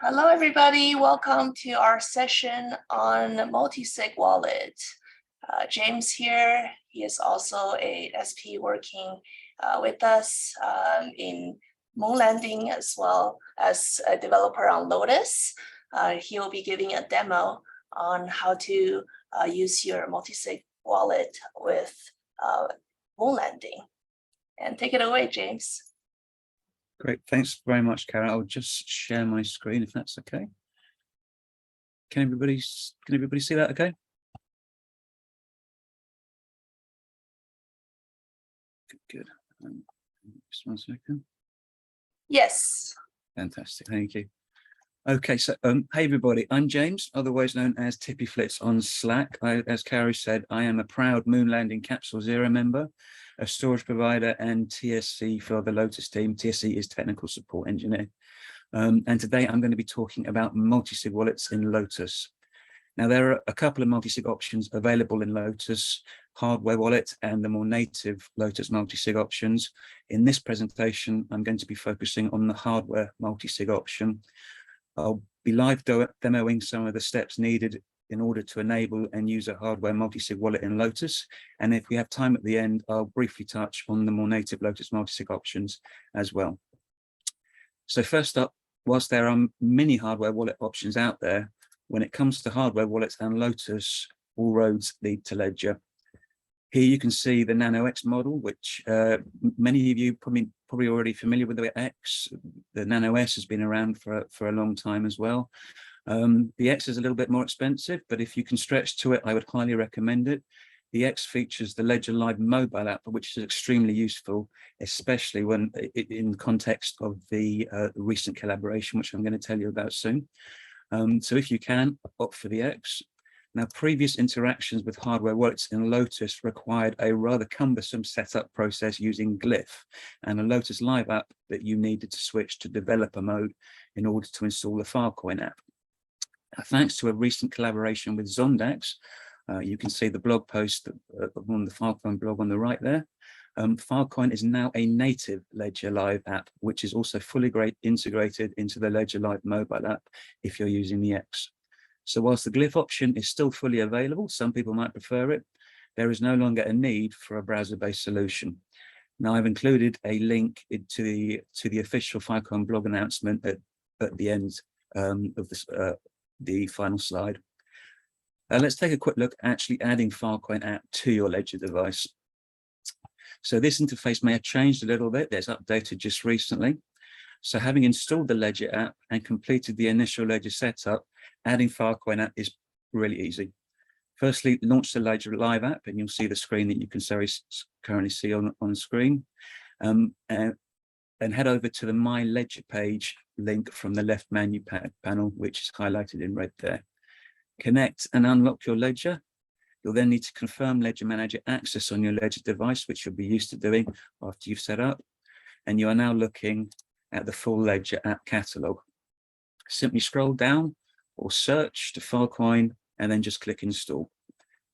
Hello, everybody. Welcome to our session on Multisig wallet. James here. He is also a SP working with us in moon landing as well as a developer on Lotus. He will be giving a demo on how to use your Multisig wallet with moon landing. And take it away, James. Great, thanks very much, Karen. I'll just share my screen if that's okay. Can everybody see that okay? Good. Just 1 second. Yes. Fantastic, thank you. Okay, so hey everybody, I'm James, otherwise known as Tippy Flits on Slack. As Carrie said, I am a proud moon landing Capsule Zero member, a storage provider and TSC for the Lotus team. TSC is technical support engineer. And today I'm going to be talking about multi-sig wallets in Lotus. Now, there are a couple of multi-sig options available in Lotus, hardware wallet and the more native Lotus multi-sig options. In this presentation, I'm going to be focusing on the hardware multi-sig option. I'll be live demoing some of the steps needed in order to enable and use a hardware multi-sig wallet in Lotus. And if we have time at the end, I'll briefly touch on the more native Lotus multi-sig options as well. So first up, whilst there are many hardware wallet options out there, when it comes to hardware wallets and Lotus, all roads lead to Ledger. Here you can see the Nano X model, which many of you probably already familiar with the X. The Nano S has been around for a long time as well. The X is a little bit more expensive, but if you can stretch to it, I would highly recommend it. The X features the Ledger Live mobile app, which is extremely useful, especially when in context of the recent collaboration, which I'm going to tell you about soon. So if you can, opt for the X. Now, previous interactions with hardware wallets in Lotus required a rather cumbersome setup process using Glyph and a Lotus Live app that you needed to switch to developer mode in order to install the Filecoin app. Thanks to a recent collaboration with Zondax, you can see the blog post on the Filecoin blog on the right there. Filecoin is now a native Ledger Live app, which is also fully integrated into the Ledger Live mobile app if you're using the X. So whilst the Glyph option is still fully available, some people might prefer it, there is no longer a need for a browser-based solution. Now, I've included a link to the official Filecoin blog announcement at the end of this, the final slide. Let's take a quick look at actually adding Filecoin app to your Ledger device. So this interface may have changed a little bit. It's updated just recently. So having installed the Ledger app and completed the initial Ledger setup, adding Filecoin app is really easy. Firstly, launch the Ledger Live app and you'll see the screen that you can currently see on screen. And head over to the My Ledger page link from the left menu panel, which is highlighted in red there. Connect and unlock your Ledger. You'll then need to confirm Ledger Manager access on your Ledger device, which you'll be used to doing after you've set up. And you are now looking at the full Ledger app catalog. Simply scroll down or search to Filecoin and then just click install.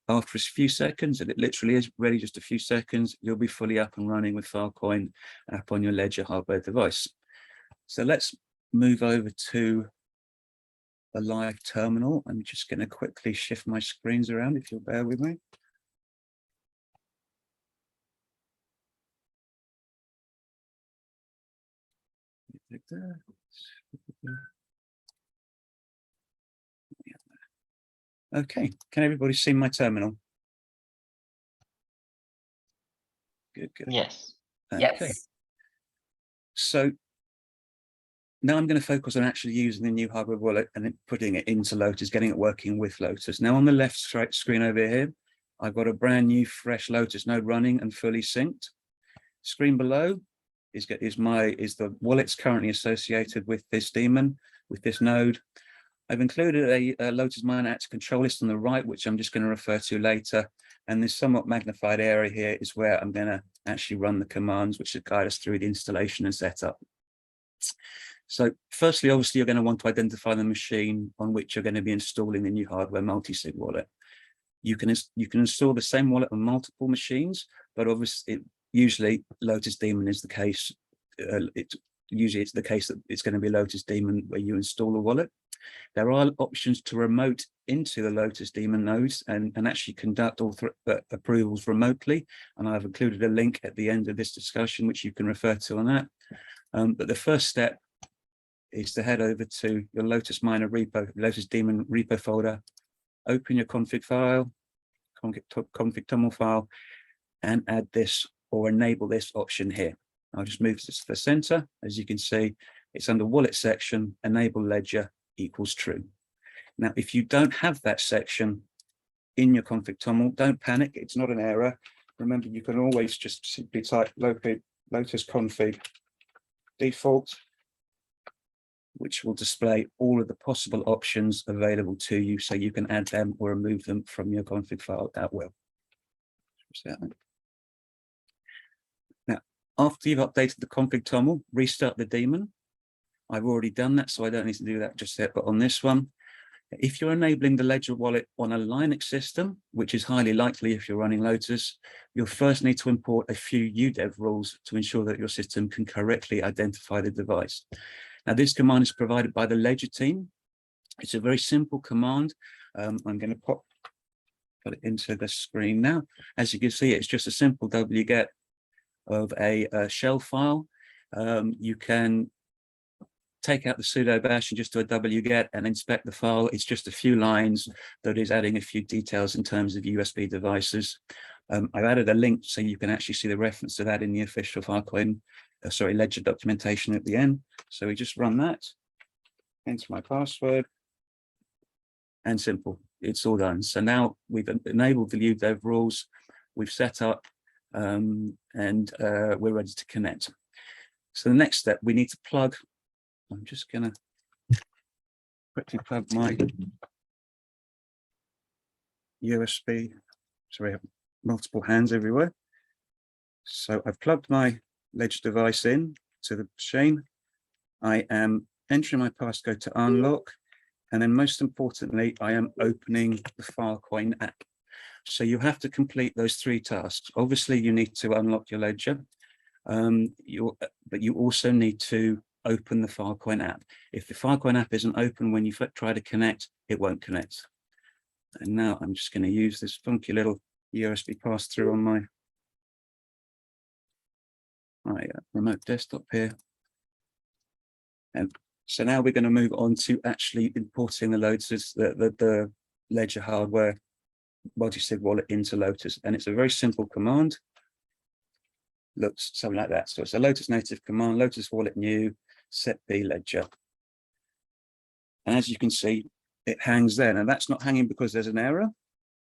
After a few seconds, and it literally is really just a few seconds, you'll be fully up and running with Filecoin app on your Ledger hardware device. So let's move over to a live terminal. I'm just going to quickly shift my screens around if you'll bear with me. Okay, can everybody see my terminal? Good, good. Yes. Okay. Yes. So now I'm going to focus on actually using the new hardware wallet and then putting it into Lotus, getting it working with Lotus. Now on the left screen over here, I've got a brand new fresh Lotus node running and fully synced. Screen below is the wallets currently associated with this daemon, with this node. I've included a Lotus miner active control list on the right, which I'm just going to refer to later. And this somewhat magnified area here is where I'm going to actually run the commands, which should guide us through the installation and setup. So firstly, obviously, you're going to want to identify the machine on which you're going to be installing the new hardware multi-sig wallet. You can install the same wallet on multiple machines, but obviously, usually Lotus Daemon is the case. usually it's the case that it's going to be Lotus Daemon where you install the wallet. There are options to remote into the Lotus Daemon nodes and actually conduct all approvals remotely. And I've included a link at the end of this discussion, which you can refer to on that. But the first step is to head over to your Lotus Miner repo, Lotus Daemon repo folder, open your config file, config toml file, and add this or enable this option here. I'll just move this to the center. As you can see, it's under wallet section, enable ledger equals true. Now, if you don't have that section in your config toml, don't panic, it's not an error. Remember, you can always just simply type lotus config default, which will display all of the possible options available to you, so you can add them or remove them from your config file at will. Now, after you've updated the config toml, restart the daemon. I've already done that, so I don't need to do that just yet. But on this one, if you're enabling the Ledger wallet on a Linux system, which is highly likely if you're running Lotus, you'll first need to import a few UDEV rules to ensure that your system can correctly identify the device. Now, this command is provided by the Ledger team. It's a very simple command. I'm going to put it into the screen now. As you can see, it's just a simple wget of a shell file. You can take out the sudo bash and just do a wget and inspect the file. It's just a few lines that is adding a few details in terms of USB devices. I've added a link so you can actually see the reference to that in the official Filecoin, Ledger documentation at the end. So we just run that, enter my password, and simple, it's all done. So now we've enabled the UDEV rules, we've set up, and we're ready to connect. So the next step, we need to plug. I'm just going to quickly plug my USB. Sorry, I have multiple hands everywhere. So I've plugged my Ledger device in to the machine. I am entering my passcode to unlock. And then most importantly, I am opening the Filecoin app. So you have to complete those 3 tasks. Obviously, you need to unlock your Ledger, but you also need to open the Filecoin app. If the Filecoin app isn't open when you try to connect, it won't connect. And now I'm just going to use this funky little USB pass-through on my remote desktop here. And so now we're going to move on to actually importing the Lotus, the Ledger hardware Multisig wallet into Lotus. And it's a very simple command. Looks something like that. So it's a Lotus native command, Lotus wallet new, set B ledger. And as you can see, it hangs there. And that's not hanging because there's an error.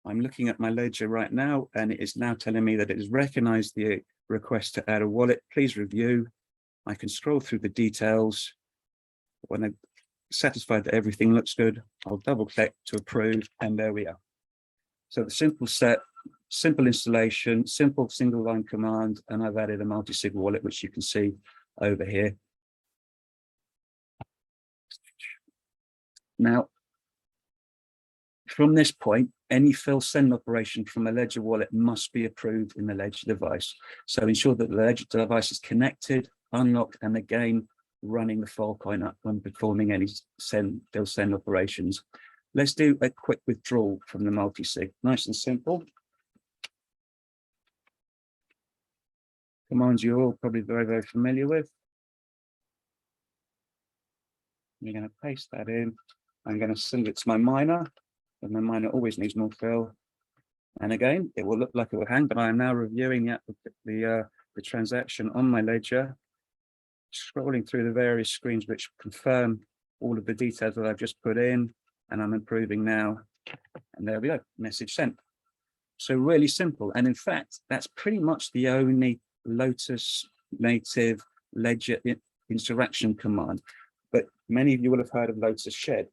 I'm looking at my ledger right now, and it is now telling me that it has recognized the request to add a wallet. Please review. I can scroll through the details. When I'm satisfied that everything looks good, I'll double click to approve, and there we are. So the simple set, simple installation, simple single line command, and I've added a Multisig wallet, which you can see over here. Now, from this point, any fill send operation from a Ledger wallet must be approved in the Ledger device. So ensure that the Ledger device is connected, unlocked, and again, running the Filecoin up when performing any fill send operations. Let's do a quick withdrawal from the Multisig. Nice and simple. Commands you're all probably very, very familiar with. You're going to paste that in. I'm going to send it to my miner, and my miner always needs more fill. And again, it will look like it will hang, but I am now reviewing the transaction on my Ledger, scrolling through the various screens which confirm all of the details that I've just put in, and I'm approving now. And there we go, message sent. So really simple. And in fact, that's pretty much the only Lotus native Ledger interaction command. But many of you will have heard of Lotus Shed.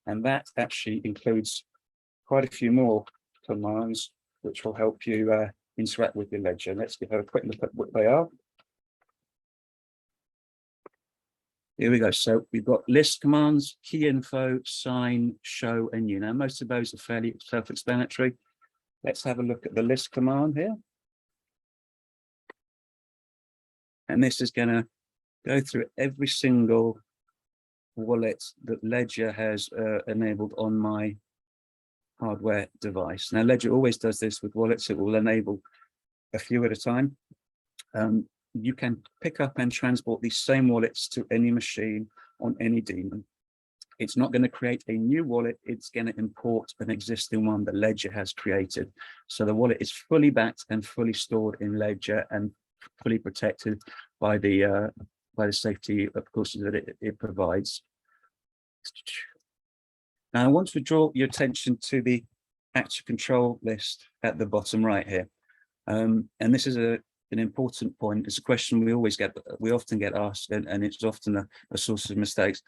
And that actually includes quite a few more commands which will help you interact with your Ledger. Let's give a quick look at what they are. Here we go. So we've got list commands, key info, sign, show, and new. Now, most of those are fairly self-explanatory. Let's have a look at the list command here. And this is going to go through every single wallet that Ledger has enabled on my hardware device. Now, Ledger always does this with wallets. It will enable a few at a time. You can pick up and transport these same wallets to any machine on any daemon. It's not going to create a new wallet. It's going to import an existing one that Ledger has created. So the wallet is fully backed and fully stored in Ledger and fully protected by the safety, of course, that it provides. Now, I want to draw your attention to the active control list at the bottom right here. And this is an important point. It's a question we often get asked, and it's often a source of mistakes.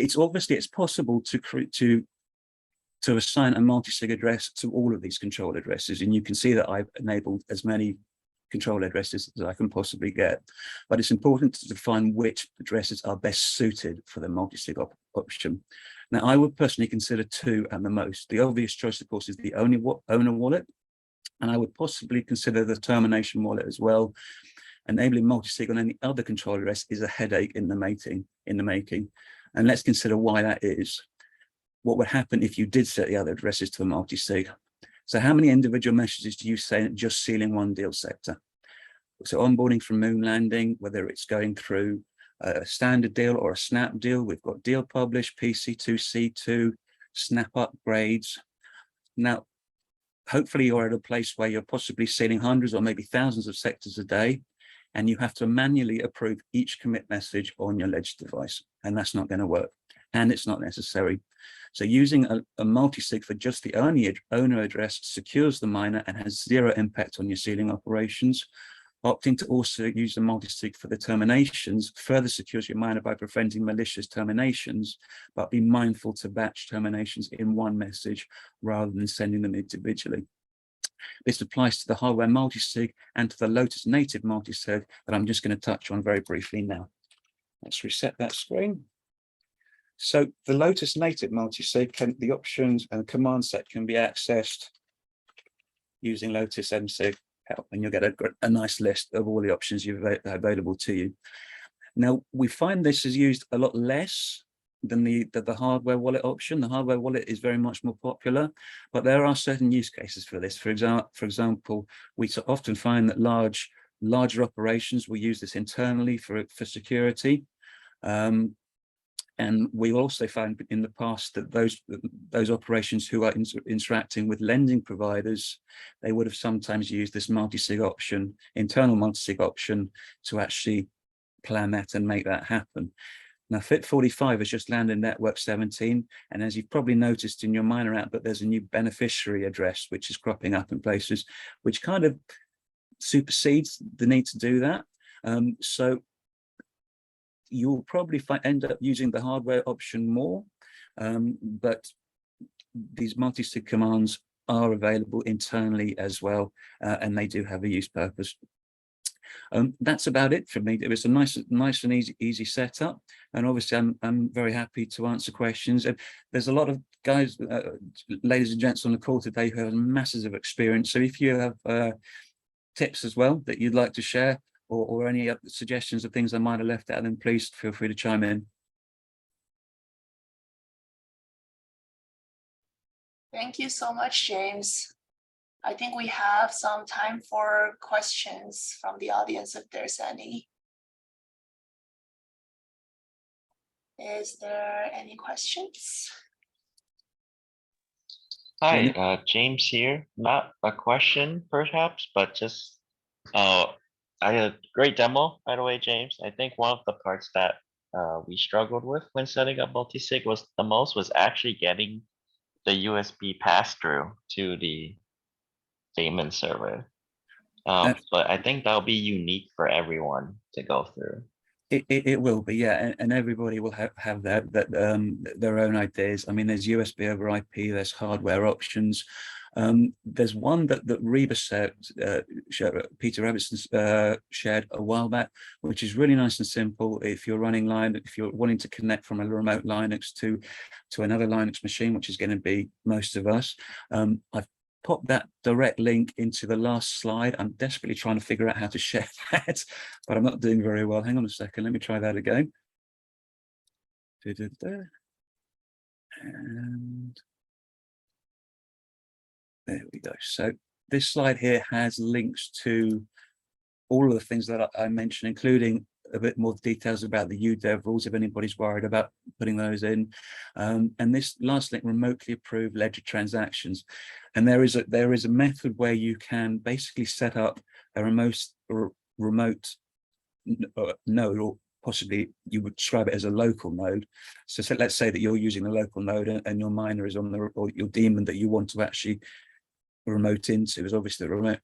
It's possible to assign a multi-sig address to all of these control addresses, and you can see that I've enabled as many control addresses as I can possibly get. But it's important to define which addresses are best suited for the multi-sig option. Now, I would personally consider 2 at the most. The obvious choice, of course, is the owner wallet, and I would possibly consider the termination wallet as well. Enabling multi-sig on any other control address is a headache in the making. And let's consider why that is. What would happen if you did set the other addresses to a multi-sig? So how many individual messages do you send just sealing one deal sector? So onboarding from moon landing, whether it's going through a standard deal or a snap deal, we've got deal publish, PC2, C2, snap upgrades. Now, hopefully you're at a place where you're possibly sealing hundreds or maybe thousands of sectors a day, and you have to manually approve each commit message on your Ledger device, and that's not going to work, and it's not necessary. So using a multi-sig for just the owner address secures the miner and has 0 impact on your sealing operations. Opting to also use the multi-sig for the terminations further secures your miner by preventing malicious terminations, but be mindful to batch terminations in one message rather than sending them individually. This applies to the hardware multi-sig and to the Lotus native multi-sig that I'm just going to touch on very briefly now. Let's reset that screen. So the Lotus native multi-sig, the options and command set can be accessed using Lotus MSig help, and you'll get a nice list of all the options you've available to you. Now, we find this is used a lot less than the hardware wallet option. The hardware wallet is very much more popular, but there are certain use cases for this. For example, we often find that larger operations will use this internally for security. And we also found in the past that those operations who are interacting with lending providers, they would have sometimes used this multi-sig option, internal multi-sig option, to actually plan that and make that happen. Now, FIT45 has just landed network 17, and as you've probably noticed in your miner app, that there's a new beneficiary address which is cropping up in places, which kind of supersedes the need to do that. So you'll probably end up using the hardware option more, but these multi-sig commands are available internally as well, and they do have a use purpose. That's about it for me. It was a nice and easy setup, and obviously I'm very happy to answer questions. And there's a lot of guys, ladies and gents on the call today who have masses of experience. So if you have tips as well that you'd like to share, or any other suggestions of things I might have left out, then please feel free to chime in. Thank you so much, James. I think we have some time for questions from the audience if there's any. Is there any questions? Hi, James here. Not a question perhaps, but just I had a great demo, by the way, James. I think one of the parts that we struggled with when setting up multisig was actually getting the USB pass-through to the daemon server. But I think that'll be unique for everyone to go through. It will be, yeah, and everybody will have their own ideas. I mean, there's USB over IP, there's hardware options. There's one that Reba Peter Robertson shared a while back, which is really nice and simple. If you're running Linux, if you're wanting to connect from a remote Linux to another Linux machine, which is going to be most of us, I've pop that direct link into the last slide. I'm desperately trying to figure out how to share that, but I'm not doing very well. Hang on a second. Let me try that again. And there we go. So this slide here has links to all of the things that I mentioned, including a bit more details about the UDEV rules if anybody's worried about putting those in. And this last link, remotely approved ledger transactions. And there is a method where you can basically set up a remote node, or possibly you would describe it as a local node. So let's say that you're using a local node and your miner is on the, or your daemon that you want to actually remote into is obviously a remote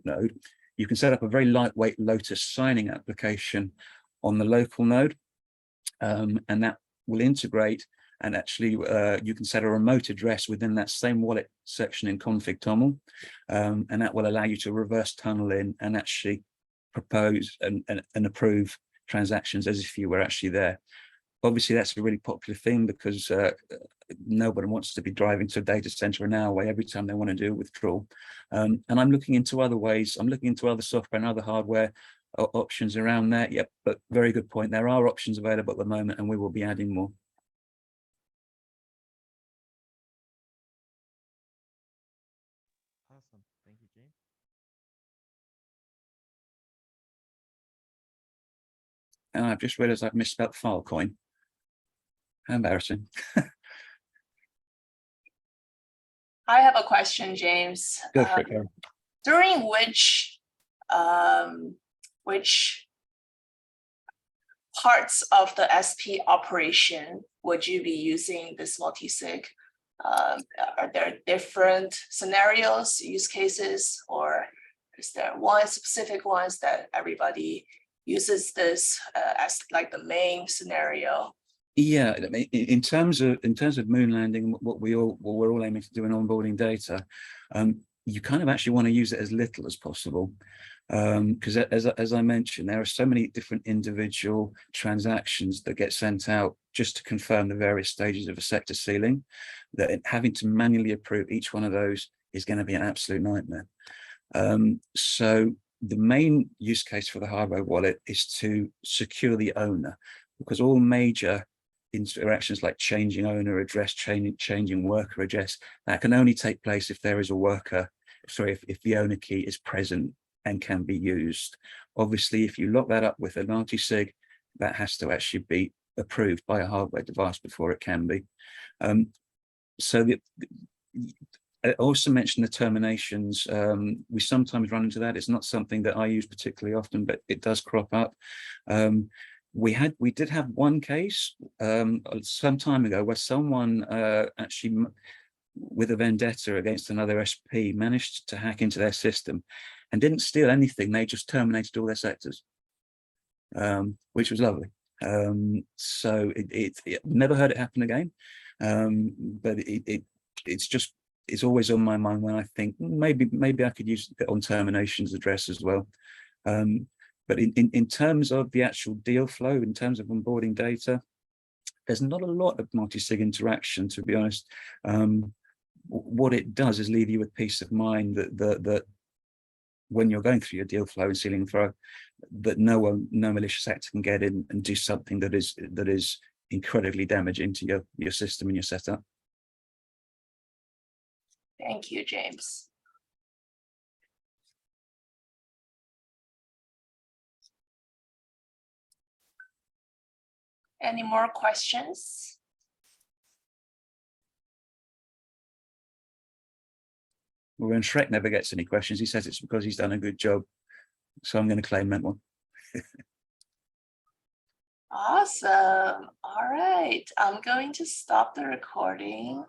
node. You can set up a very lightweight Lotus signing application on the local node, and that will integrate, and actually you can set a remote address within that same wallet section in config toml, and that will allow you to reverse tunnel in and actually propose and approve transactions as if you were actually there. Obviously, that's a really popular thing because nobody wants to be driving to a data center an hour away every time they want to do a withdrawal. And I'm looking into other ways. I'm looking into other software and other hardware options around that. Yep, but very good point. There are options available at the moment, and we will be adding more. Awesome. Thank you, James. And I've just realized I've misspelled Filecoin. How embarrassing. I have a question, James. Go for it, Karen. During which parts of the SP operation would you be using this multisig? Are there different scenarios, use cases, or is there one specific ones that everybody uses this as like the main scenario? Yeah, I mean, in terms of moon landing, what we're all aiming to do in onboarding data, you kind of actually want to use it as little as possible, because as I mentioned, there are so many different individual transactions that get sent out just to confirm the various stages of a sector ceiling, that having to manually approve each one of those is going to be an absolute nightmare. So the main use case for the hardware wallet is to secure the owner, because all major interactions like changing owner address, changing worker address, that can only take place if there is a worker, sorry, if the owner key is present and can be used. Obviously, if you lock that up with a multisig, that has to actually be approved by a hardware device before it can be. So I also mentioned the terminations. We sometimes run into that. It's not something that I use particularly often, but it does crop up. We did have one case some time ago where someone actually, with a vendetta against another SP, managed to hack into their system and didn't steal anything. They just terminated all their sectors, which was lovely. So it never heard it happen again, but it's always on my mind when I think maybe I could use it on terminations address as well. But in terms of the actual deal flow, in terms of onboarding data, there's not a lot of multisig interaction, to be honest. What it does is leave you with peace of mind that when you're going through your deal flow and ceiling throw, that no malicious actor can get in and do something that is incredibly damaging to your system and your setup. Thank you, James. Any more questions? Well, when Shrek never gets any questions, he says it's because he's done a good job. So I'm going to claim that one. Awesome. All right. I'm going to stop the recording.